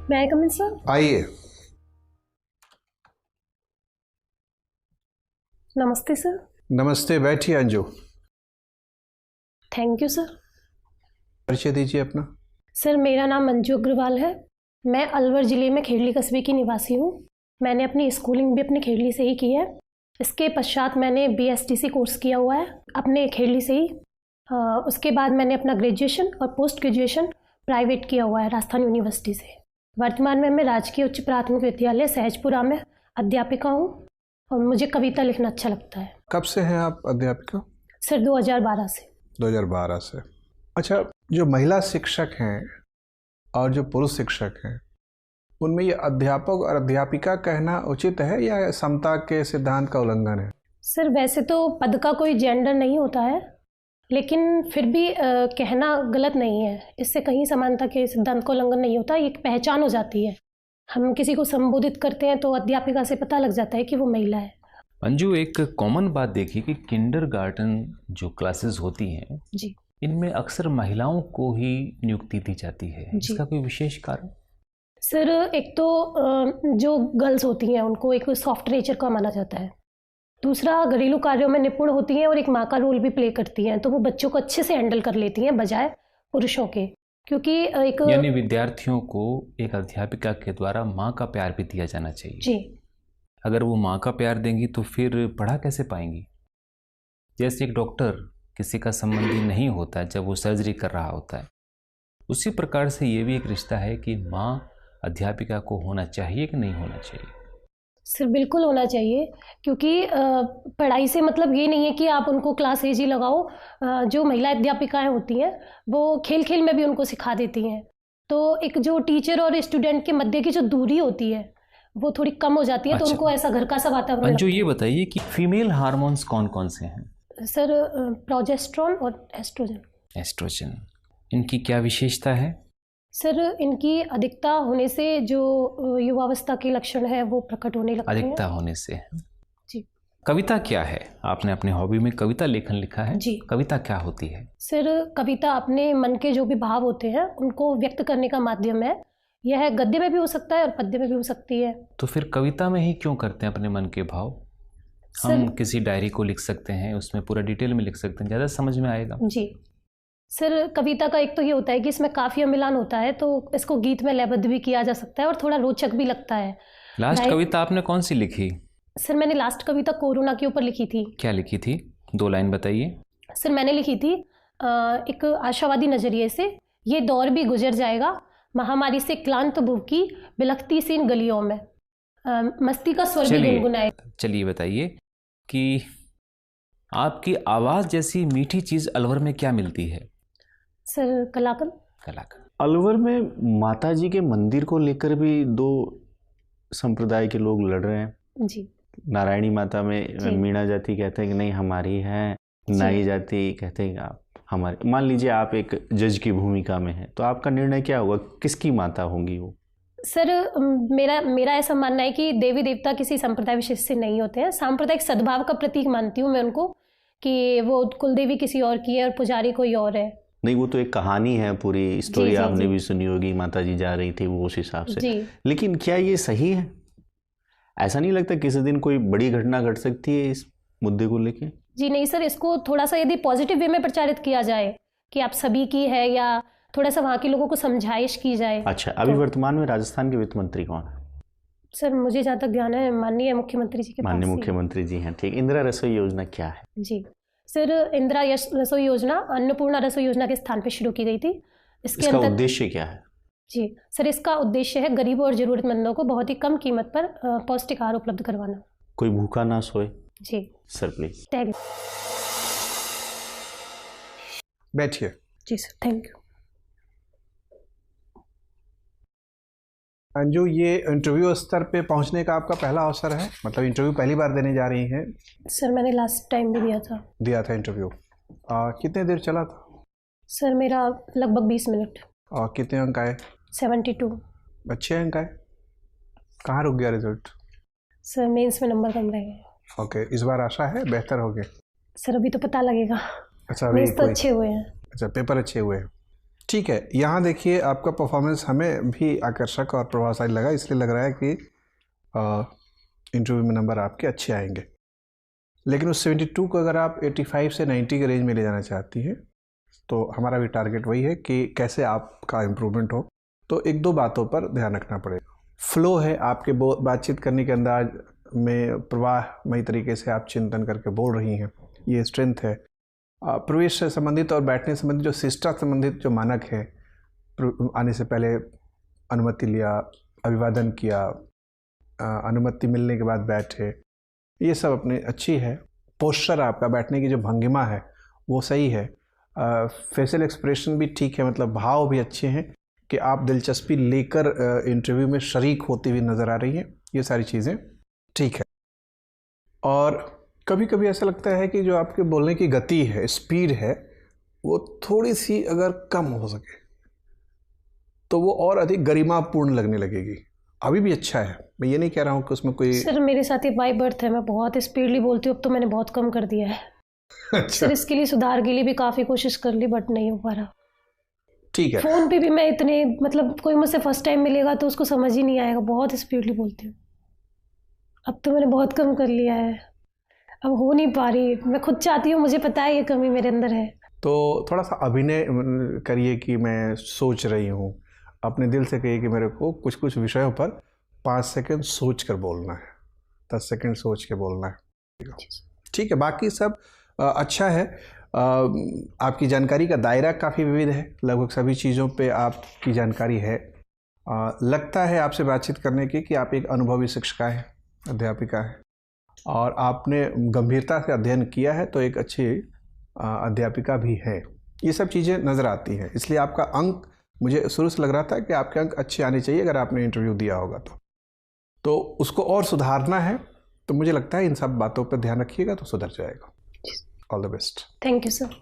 May I come in, sir? आइए। नमस्ते sir. नमस्ते, बैठिए अंजू। Thank you sir. परिचय दीजिए अपना। सर मेरा नाम अंजू अग्रवाल है। मैं अलवर ज़िले में खेड़ली कस्बे की निवासी हूँ। मैंने अपनी स्कूलिंग भी अपने खेड़ली से ही की है। इसके पश्चात मैंने BSTC कोर्स किया हुआ है अपने खेड़ली से ही। उसके बाद मैंने अपना ग्रेजुएशन और पोस्ट ग्रेजुएशन प्राइवेट किया हुआ है राजस्थान यूनिवर्सिटी से। वर्तमान में मैं राजकीय उच्च प्राथमिक विद्यालय सहजपुरा में अध्यापिका हूँ और मुझे कविता लिखना अच्छा लगता है। कब से हैं आप अध्यापिका? सर 2012 से। 2012 से। अच्छा, जो महिला शिक्षक हैं और जो पुरुष शिक्षक हैं उनमें ये अध्यापक और अध्यापिका कहना उचित है या समता के सिद्धांत का उल्लंघन है? सर वैसे तो पद का कोई जेंडर नहीं होता है, लेकिन फिर भी कहना गलत नहीं है। इससे कहीं समानता के सिद्धांत का उल्लंघन नहीं होता, एक पहचान हो जाती है। हम किसी को संबोधित करते हैं तो अध्यापिका से पता लग जाता है कि वो महिला है। अंजू, एक कॉमन बात देखिए कि किंडरगार्टन जो क्लासेस होती हैं जी, इनमें अक्सर महिलाओं को ही नियुक्ति दी जाती है। इसका कोई विशेष कारण? सर एक तो जो गर्ल्स होती हैं उनको एक सॉफ्ट नेचर का माना जाता है। दूसरा, घरेलू कार्यों में निपुण होती हैं और एक माँ का रोल भी प्ले करती हैं, तो वो बच्चों को अच्छे से हैंडल कर लेती हैं बजाय पुरुषों के। क्योंकि एक यानी विद्यार्थियों को एक अध्यापिका के द्वारा माँ का प्यार भी दिया जाना चाहिए। जी, अगर वो माँ का प्यार देंगी तो फिर पढ़ा कैसे पाएंगी? जैसे एक डॉक्टर किसी का संबंधी नहीं होता जब वो सर्जरी कर रहा होता है, उसी प्रकार से ये भी एक रिश्ता है कि माँ अध्यापिका को होना चाहिए कि नहीं होना चाहिए? सर बिल्कुल होना चाहिए, क्योंकि पढ़ाई से मतलब ये नहीं है कि आप उनको क्लास एज ही लगाओ। जो महिला अध्यापिकाएं होती हैं वो खेल खेल में भी उनको सिखा देती हैं, तो एक जो टीचर और स्टूडेंट के मध्य की जो दूरी होती है वो थोड़ी कम हो जाती है। अच्छा। तो उनको ऐसा घर का सा वातावरण अंजू, ये बताइए कि फीमेल हार्मोन्स कौन कौन से हैं? सर प्रोजेस्टेरॉन और एस्ट्रोजन। एस्ट्रोजन, इनकी क्या विशेषता है? सर इनकी अधिकता होने से जो युवावस्था के लक्षण है वो प्रकट होने लगते हैं। अधिकता होने से। जी। कविता क्या है? आपने अपने हॉबी में कविता लेखन लिखा है। जी। कविता क्या होती है? सर कविता अपने मन के जो भी भाव होते हैं उनको व्यक्त करने का माध्यम है। यह गद्य में भी हो सकता है और पद्य में भी हो सकती है। तो फिर कविता में ही क्यों करते हैं अपने मन के भाव? हम किसी डायरी को लिख सकते हैं, उसमें पूरा डिटेल में लिख सकते हैं, ज़्यादा समझ में आएगा। जी सर, कविता का एक तो ये होता है कि इसमें काफिया मिलान होता है, तो इसको गीत में लयबद्ध भी किया जा सकता है और थोड़ा रोचक भी लगता है। लास्ट कविता आपने कौन सी लिखी? सर मैंने लास्ट कविता कोरोना के ऊपर लिखी थी। क्या लिखी थी? 2 लाइन बताइए। सर मैंने लिखी थी एक आशावादी नजरिए से, ये दौर भी गुजर जाएगा, महामारी से क्लांत भूख की बिलखती सी इन गलियों में, मस्ती का स्वर भी गुनगुनाए। चलिए बताइए कि आपकी आवाज़ जैसी मीठी चीज़ अलवर में क्या मिलती है? सर कलाकंद। अलवर में माता जी के मंदिर को लेकर भी 2 संप्रदाय के लोग लड़ रहे हैं। जी। नारायणी माता में मीणा जाति कहते हैं कि नहीं हमारी है, नाई जाति कहते हैं आप हमारे। मान लीजिए आप एक जज की भूमिका में हैं, तो आपका निर्णय क्या होगा, किसकी माता होंगी वो? सर मेरा ऐसा मानना है कि देवी देवता किसी संप्रदाय विशेष से नहीं होते हैं। सांप्रदायिक सद्भाव का प्रतीक मानती हूँ मैं उनको, कि वो कुलदेवी किसी और की है और पुजारी कोई और है। नहीं, वो तो एक कहानी है, पूरी स्टोरी आपने भी सुनी होगी, माता जी जा रही थी वो उस हिसाब से। लेकिन क्या ये सही है? ऐसा नहीं लगता किसी दिन कोई बड़ी घटना घट सकती है इस मुद्दे को लेके? जी नहीं सर, इसको थोड़ा सा यदि पॉजिटिव वे में प्रचारित किया जाए कि आप सभी की है, या थोड़ा सा वहाँ के लोगों को समझाइश की जाए। अच्छा, अभी वर्तमान में राजस्थान के वित्त मंत्री कौन है? सर मुझे जहाँ तक ध्यान है माननीय मुख्यमंत्री जी के पास। माननीय मुख्यमंत्री जी हैं, ठीक। इंदिरा रसोई योजना क्या है? जी सर, इंदिरा रसोई योजना अन्नपूर्णा रसोई योजना के स्थान पर शुरू की गई थी। इसका उद्देश्य क्या है? जी सर, इसका उद्देश्य है गरीबों और जरूरतमंदों को बहुत ही कम कीमत पर पौष्टिक आहार उपलब्ध करवाना। कोई भूखा ना सोए। जी सर प्लीज बैठिए। जी सर, थैंक यू। अंजू, ये इंटरव्यू स्तर पे पहुंचने का आपका पहला अवसर है? मतलब इंटरव्यू पहली बार देने जा रही हैं? सर मैंने लास्ट टाइम भी दिया था इंटरव्यू। कितने देर चला था? सर मेरा लगभग 20 मिनट। और कितने अंक आए? 72। अच्छे अंक आए। कहाँ रुक गया रिजल्ट? सर मेंस में नंबर कम रह गए। ओके, इस बार आशा है बेहतर होगे? सर अभी तो पता लगेगा। अच्छा, मेंस तो अच्छे हुए हैं। अच्छा, पेपर अच्छे हुए हैं, ठीक है, यहाँ देखिए आपका परफॉर्मेंस हमें भी आकर्षक और प्रभावशाली लगा, इसलिए लग रहा है कि इंटरव्यू में नंबर आपके अच्छे आएंगे। लेकिन उस 72 को अगर आप 85 से 90 के रेंज में ले जाना चाहती हैं तो हमारा भी टारगेट वही है कि कैसे आपका इम्प्रूवमेंट हो। तो एक दो बातों पर ध्यान रखना पड़ेगा। फ्लो है आपके बातचीत करने के अंदाज में, प्रवाहमयी तरीके से आप चिंतन करके बोल रही हैं, ये स्ट्रेंथ है। प्रवेश से संबंधित और बैठने संबंधित जो शिष्टा संबंधित जो मानक है, आने से पहले अनुमति लिया, अभिवादन किया, अनुमति मिलने के बाद बैठे, ये सब अपनी अच्छी है। पोस्चर आपका, बैठने की जो भंगिमा है वो सही है। फेशियल एक्सप्रेशन भी ठीक है, मतलब भाव भी अच्छे हैं कि आप दिलचस्पी लेकर इंटरव्यू में शरीक होती हुई नज़र आ रही हैं, ये सारी चीज़ें ठीक है। और कभी कभी ऐसा लगता है कि जो आपके बोलने की गति है, स्पीड है, वो थोड़ी सी अगर कम हो सके तो वो और अधिक गरिमापूर्ण लगने लगेगी। अभी भी अच्छा है, मैं ये नहीं कह रहा हूँ कि उसमें कोई। सर मेरे साथ ये बाय बर्थ है, मैं बहुत स्पीडली बोलती हूँ, अब तो मैंने बहुत कम कर दिया है। अच्छा। सर इसके लिए सुधार के लिए भी काफ़ी कोशिश कर ली बट नहीं हो पा रहा। ठीक है। फ़ोन पे भी मैं इतने, मतलब कोई मुझसे फर्स्ट टाइम मिलेगा तो उसको समझ ही नहीं आएगा, बहुत स्पीडली बोलती हूँ। अब तो मैंने बहुत कम कर लिया है, अब हो नहीं पा रही। मैं खुद चाहती हूँ, मुझे पता है ये कमी मेरे अंदर है। तो थोड़ा सा अभिनय करिए कि मैं सोच रही हूँ, अपने दिल से कहिए कि मेरे को कुछ कुछ विषयों पर 5 सेकंड सोच कर बोलना है, 10 सेकंड सोच के बोलना है। ठीक है, बाकी सब अच्छा है। आपकी जानकारी का दायरा काफ़ी विविध है, लगभग सभी चीज़ों पे आपकी जानकारी है। लगता है आपसे बातचीत करने की कि आप एक अनुभवी शिक्षिका हैं, अध्यापिका हैं, और आपने गंभीरता से अध्ययन किया है, तो एक अच्छी अध्यापिका भी है। ये सब चीज़ें नज़र आती हैं, इसलिए आपका अंक, मुझे शुरू से लग रहा था कि आपके अंक अच्छे आने चाहिए अगर आपने इंटरव्यू दिया होगा तो उसको और सुधारना है। तो मुझे लगता है इन सब बातों पर ध्यान रखिएगा तो सुधर जाएगा। All the best. Thank you sir.